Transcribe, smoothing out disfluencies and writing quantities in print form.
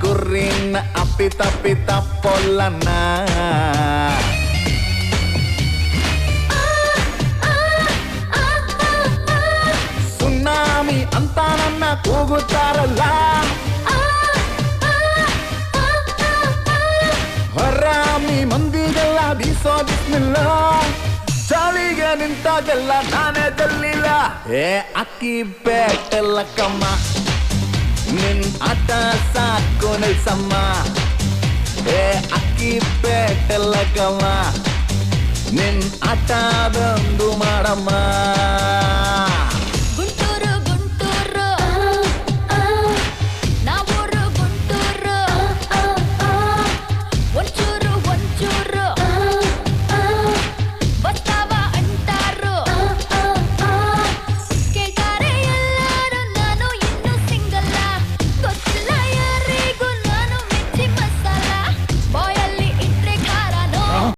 ಗುರಿನ ಅಪ್ಪಿತ ಪೊಲ್ಲನ ಸುನಾಮಿ ಅಂತ ನನ್ನ ಕೂಗುತ್ತಾರಲ್ಲ ಹರಾಮಿ ಮಂದಿಗೆಲ್ಲ ಬೀಸೋ ಬಿಸ್ಮಿಲ್ಲ ಚಾಲಿಗೆ ನಿಂತಾಗೆಲ್ಲ ನಾನೇ ತಲ್ಲಿಲ್ಲ ಏ ಅಕ್ಕಿ ಬೇಟೆಲ್ಲ ಕಮ್ಮ ನಿನ್ ಆಟ ಸಾಕು ನಿಲ್ಸಮ್ಮ ಏ ಅಕ್ಕಿ ಬೇಟೆಲ್ಲ ಕಮ್ಮ ನಿನ್ ಆಟ ಬಂದು ಮಾಡಮ್ಮ